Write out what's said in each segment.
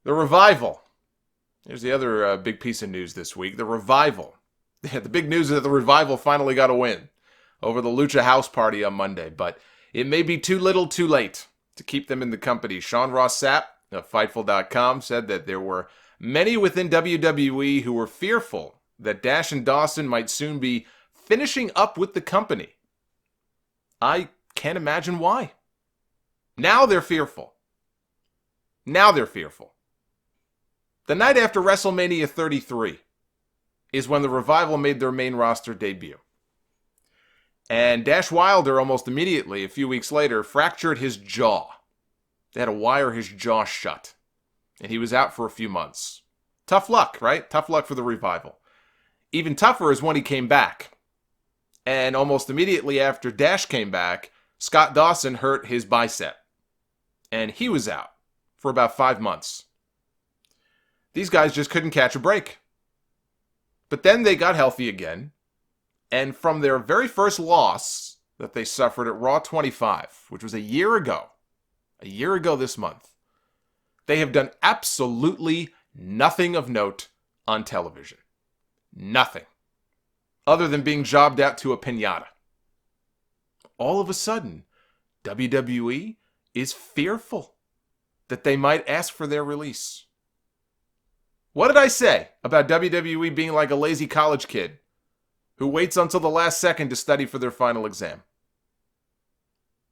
The Revival. Here's the other big piece of news this week. The Revival. The big news is that the Revival finally got a win over the Lucha House Party on Monday, but it may be too little too late to keep them in the company. Sean Ross Sapp of Fightful.com said that there were many within WWE who were fearful that Dash and Dawson might soon be finishing up with the company. I can't imagine why. Now they're fearful. Now they're fearful. The night after WrestleMania 33 is when the Revival made their main roster debut. And Dash Wilder almost immediately, a few weeks later, fractured his jaw. They had to wire his jaw shut. And he was out for a few months. Tough luck, right? Tough luck for the Revival. Even tougher is when he came back. And almost immediately after Dash came back, Scott Dawson hurt his bicep. And he was out for about 5 months. These guys just couldn't catch a break. But then they got healthy again. And from their very first loss that they suffered at Raw 25, which was a year ago this month, they have done absolutely nothing of note on television. Nothing. Other than being jobbed out to a piñata. All of a sudden, WWE is fearful that they might ask for their release. What did I say about WWE being like a lazy college kid who waits until the last second to study for their final exam?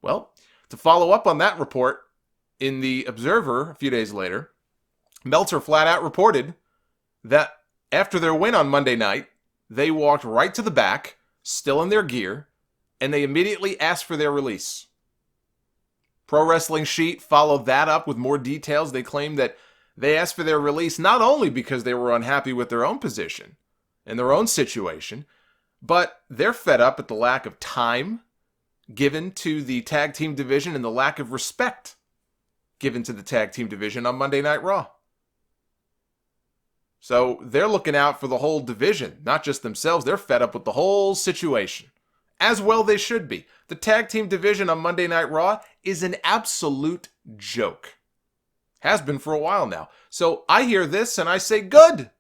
Well, to follow up on that report, in the Observer a few days later, Meltzer flat out reported that after their win on Monday night, they walked right to the back, still in their gear, and they immediately asked for their release. Pro Wrestling Sheet followed that up with more details. They claimed that they asked for their release not only because they were unhappy with their own position and their own situation, but they're fed up at the lack of time given to the tag team division and the lack of respect given to the tag team division on Monday Night Raw. So they're looking out for the whole division, not just themselves. They're fed up with the whole situation. As well they should be. The tag team division on Monday Night Raw is an absolute joke. Has been for a while now. So I hear this and I say, good.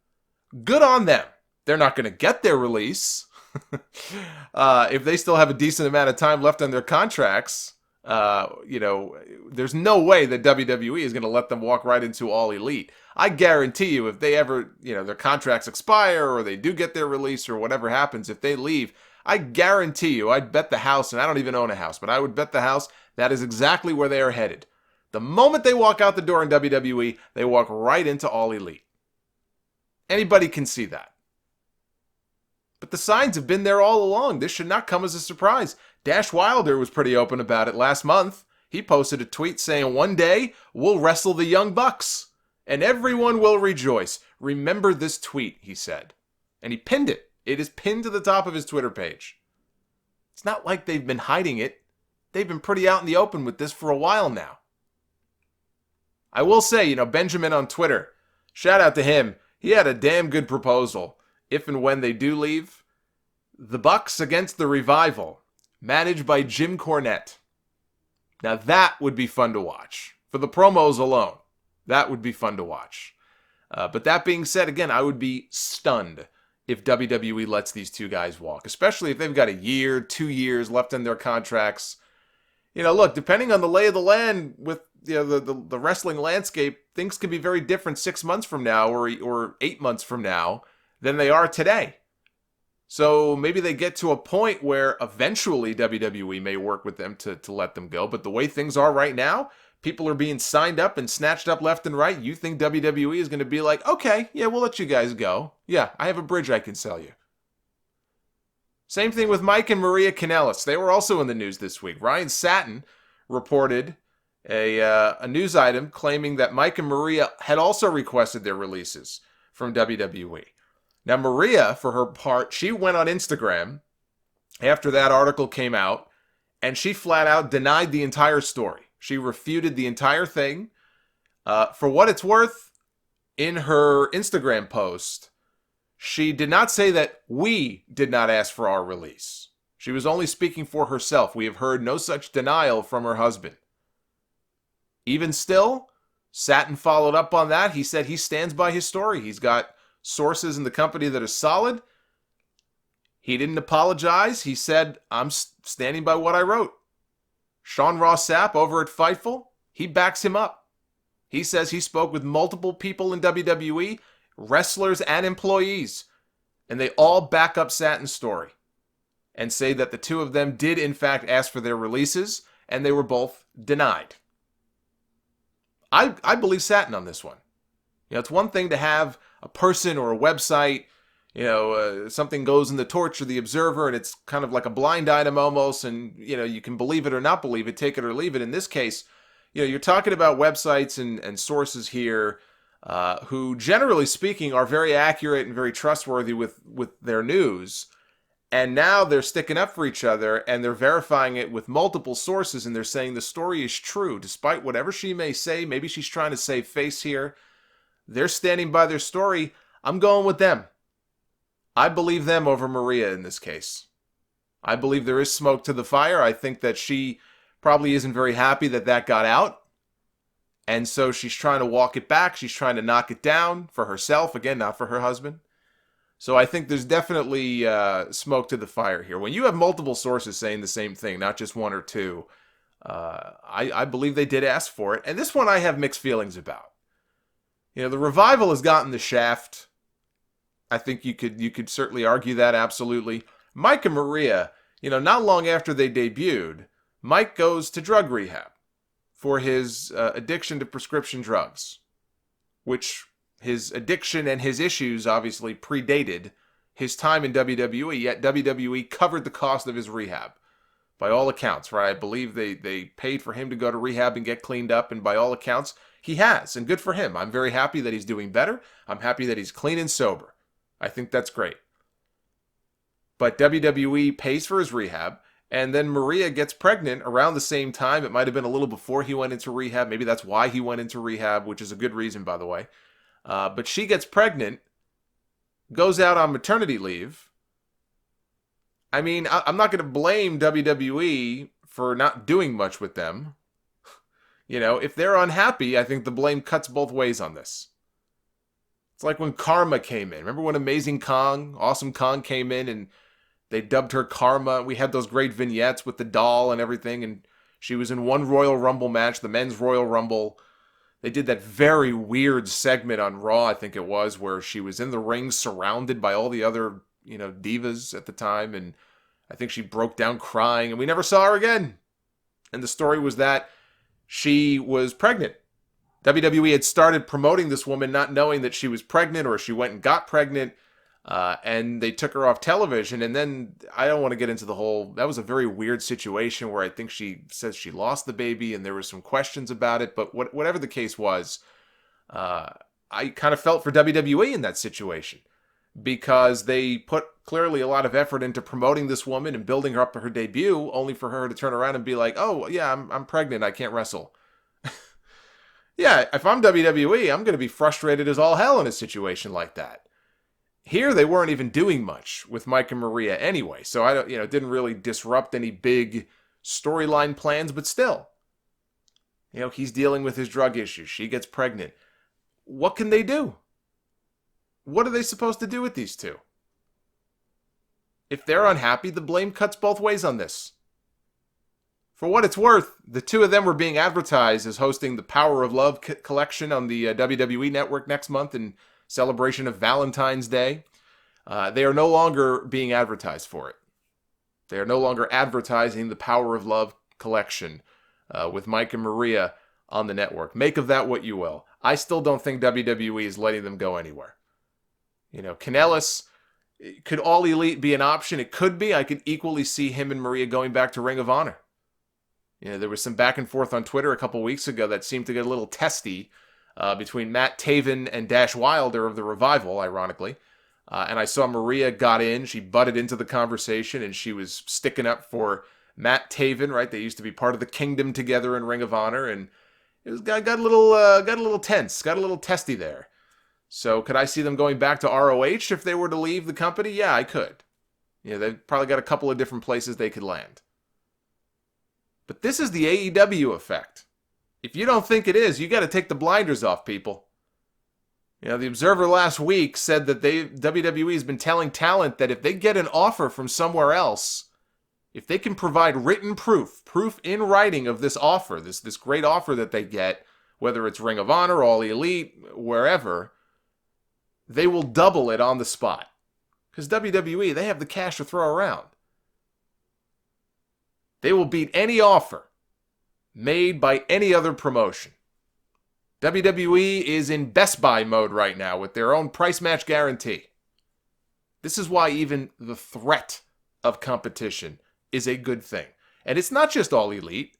Good on them. They're not going to get their release. If they still have a decent amount of time left on their contracts, there's no way that WWE is going to let them walk right into All Elite. I guarantee you, if they ever, their contracts expire or they do get their release or whatever happens, if they leave, I guarantee you, I'd bet the house, and I don't even own a house, but I would bet the house that is exactly where they are headed. The moment they walk out the door in WWE, they walk right into All Elite. Anybody can see that. But the signs have been there all along. This should not come as a surprise. Dash Wilder was pretty open about it last month. He posted a tweet saying, "One day, we'll wrestle the Young Bucks, and everyone will rejoice. Remember this tweet," he said. And he pinned it. It is pinned to the top of his Twitter page. It's not like they've been hiding it. They've been pretty out in the open with this for a while now. I will say, Benjamin on Twitter, shout out to him. He had a damn good proposal. If and when they do leave, the Bucks against the Revival, managed by Jim Cornette. Now that would be fun to watch. For the promos alone, that would be fun to watch. But that being said, again, I would be stunned if WWE lets these two guys walk, especially if they've got a year, 2 years left in their contracts. Look, depending on the lay of the land with the wrestling landscape, things could be very different 6 months from now or 8 months from now than they are today. So maybe they get to a point where eventually WWE may work with them to let them go. But the way things are right now, people are being signed up and snatched up left and right. You think WWE is going to be like, okay, yeah, we'll let you guys go. Yeah, I have a bridge I can sell you. Same thing with Mike and Maria Kanellis. They were also in the news this week. Ryan Satin reported a news item claiming that Mike and Maria had also requested their releases from WWE. Now, Maria, for her part, she went on Instagram after that article came out, and she flat out denied the entire story. She refuted the entire thing. For what it's worth, in her Instagram post, she did not say that we did not ask for our release. She was only speaking for herself. We have heard no such denial from her husband. Even still, Satin followed up on that. He said he stands by his story. He's got sources in the company that are solid. He didn't apologize. He said, I'm standing by what I wrote. Sean Ross Sapp over at Fightful, he backs him up. He says he spoke with multiple people in WWE, wrestlers and employees, and they all back up Satin's story and say that the two of them did in fact ask for their releases, and they were both denied. I believe Satin on this one. It's one thing to have a person or a website, something goes in the Torch or the Observer, and it's kind of like a blind item almost, and, you can believe it or not believe it, take it or leave it. In this case, you're talking about websites and sources here who, generally speaking, are very accurate and very trustworthy with their news. And now they're sticking up for each other, and they're verifying it with multiple sources, and they're saying the story is true, despite whatever she may say. Maybe she's trying to save face here. They're standing by their story. I'm going with them. I believe them over Maria in this case. I believe there is smoke to the fire. I think that she probably isn't very happy that got out. And so she's trying to walk it back. She's trying to knock it down for herself. Again, not for her husband. So I think there's definitely smoke to the fire here. When you have multiple sources saying the same thing, not just one or two, I believe they did ask for it. And this one I have mixed feelings about. The Revival has gotten the shaft. I think you could certainly argue that, absolutely. Mike and Maria, not long after they debuted, Mike goes to drug rehab for his addiction to prescription drugs, which his addiction and his issues obviously predated his time in WWE, yet WWE covered the cost of his rehab. By all accounts, right? I believe they paid for him to go to rehab and get cleaned up, and by all accounts, he has, and good for him. I'm very happy that he's doing better. I'm happy that he's clean and sober. I think that's great. But WWE pays for his rehab, and then Maria gets pregnant around the same time. It might have been a little before he went into rehab. Maybe that's why he went into rehab, which is a good reason, by the way. But she gets pregnant, goes out on maternity leave. I mean, I'm not going to blame WWE for not doing much with them. If they're unhappy, I think the blame cuts both ways on this. It's like when Karma came in. Remember when Amazing Kong, Awesome Kong came in and they dubbed her Karma? We had those great vignettes with the doll and everything, and she was in one Royal Rumble match, the Men's Royal Rumble. They did that very weird segment on Raw, I think it was, where she was in the ring surrounded by all the other, divas at the time, and I think she broke down crying, and we never saw her again. And the story was that she was pregnant. WWE had started promoting this woman not knowing that she was pregnant, or she went and got pregnant, and they took her off television. And then, I don't want to get into the whole, that was a very weird situation where I think she says she lost the baby, and there were some questions about it. But whatever the case was, I kind of felt for WWE in that situation, because they put clearly a lot of effort into promoting this woman and building her up to her debut, only for her to turn around and be like, oh, yeah, I'm pregnant, I can't wrestle. Yeah, if I'm WWE, I'm going to be frustrated as all hell in a situation like that. Here, they weren't even doing much with Mike and Maria anyway, so it didn't really disrupt any big storyline plans, but still. He's dealing with his drug issues. She gets pregnant. What can they do? What are they supposed to do with these two? If they're unhappy, the blame cuts both ways on this. For what it's worth, the two of them were being advertised as hosting the Power of Love collection on the WWE Network next month in celebration of Valentine's Day. They are no longer being advertised for it. They are no longer advertising the Power of Love collection with Mike and Maria on the network. Make of that what you will. I still don't think WWE is letting them go anywhere. Kanellis, could All Elite be an option? It could be. I could equally see him and Maria going back to Ring of Honor. There was some back and forth on Twitter a couple weeks ago that seemed to get a little testy between Matt Taven and Dash Wilder of the Revival, ironically. And I saw Maria got in. She butted into the conversation, and she was sticking up for Matt Taven, right? They used to be part of the Kingdom together in Ring of Honor, and it got a little tense, got a little testy there. So could I see them going back to ROH if they were to leave the company? Yeah, I could. They've probably got a couple of different places they could land. But this is the AEW effect. If you don't think it is, you got to take the blinders off, people. You know, the Observer last week said that WWE has been telling talent that if they get an offer from somewhere else, if they can provide written proof in writing of this offer, this great offer that they get, whether it's Ring of Honor, All Elite, wherever, they will double it on the spot. Because WWE, they have the cash to throw around. They will beat any offer made by any other promotion. WWE is in Best Buy mode right now with their own price match guarantee. This is why even the threat of competition is a good thing. And it's not just All Elite.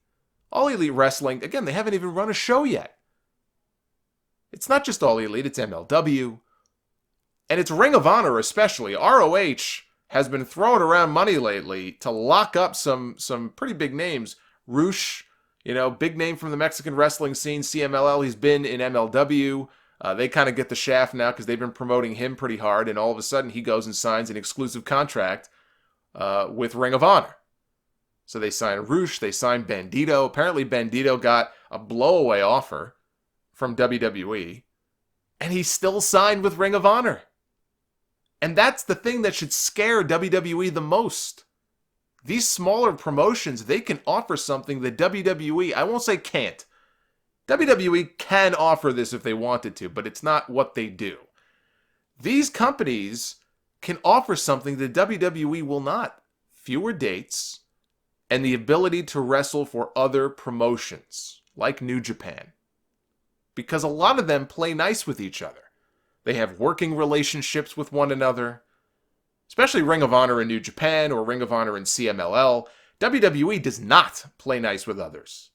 All Elite Wrestling, again, they haven't even run a show yet. It's not just All Elite, it's MLW. And it's Ring of Honor especially. ROH has been throwing around money lately to lock up some pretty big names. Rush, you know, big name from the Mexican wrestling scene, CMLL. He's been in MLW. They kind of get the shaft now because they've been promoting him pretty hard. And all of a sudden he goes and signs an exclusive contract with Ring of Honor. So they sign Rush, they sign Bandito. Apparently Bandito got a blowaway offer from WWE. And he still signed with Ring of Honor. And that's the thing that should scare WWE the most. These smaller promotions, they can offer something that WWE, I won't say can't. WWE can offer this if they wanted to, but it's not what they do. These companies can offer something that WWE will not. Fewer dates and the ability to wrestle for other promotions, like New Japan. Because a lot of them play nice with each other. They have working relationships with one another, especially Ring of Honor in New Japan or Ring of Honor in CMLL. WWE does not play nice with others.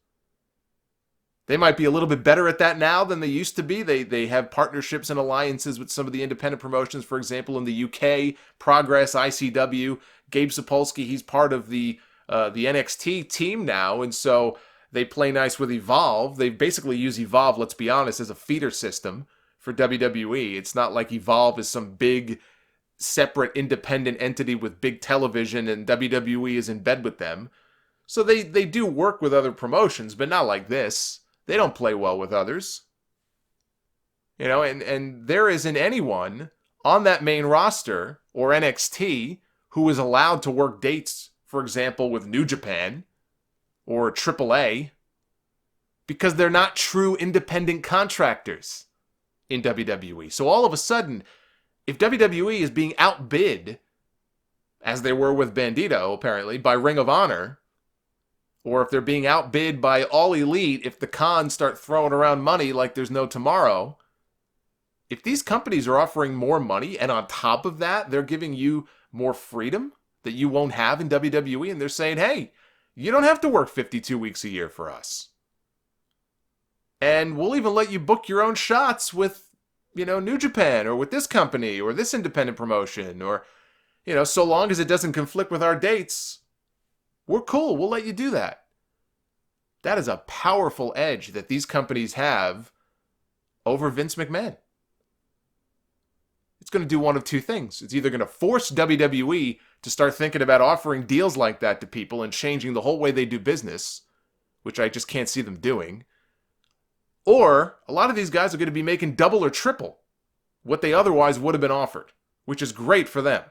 They might be a little bit better at that now than they used to be. They have partnerships and alliances with some of the independent promotions. For example, in the UK, Progress, ICW, Gabe Sapolsky, he's part of the NXT team now, and so they play nice with Evolve. They basically use Evolve, let's be honest, as a feeder system for WWE. It's not like Evolve is some big, separate, independent entity with big television and WWE is in bed with them. So they do work with other promotions, but not like this. They don't play well with others. You know, and there isn't anyone on that main roster or NXT who is allowed to work dates, for example, with New Japan or AAA, because they're not true independent contractors in WWE. So all of a sudden, if WWE is being outbid, as they were with Bandito, apparently, by Ring of Honor, or if they're being outbid by All Elite, if the cons start throwing around money like there's no tomorrow, if these companies are offering more money, and on top of that, they're giving you more freedom that you won't have in WWE, and they're saying, hey, you don't have to work 52 weeks a year for us. And we'll even let you book your own shots with, you know, New Japan or with this company or this independent promotion or, you know, so long as it doesn't conflict with our dates, we're cool. We'll let you do that. That is a powerful edge that these companies have over Vince McMahon. It's going to do one of two things. It's either going to force WWE to start thinking about offering deals like that to people and changing the whole way they do business, which I just can't see them doing. Or a lot of these guys are going to be making double or triple what they otherwise would have been offered, which is great for them.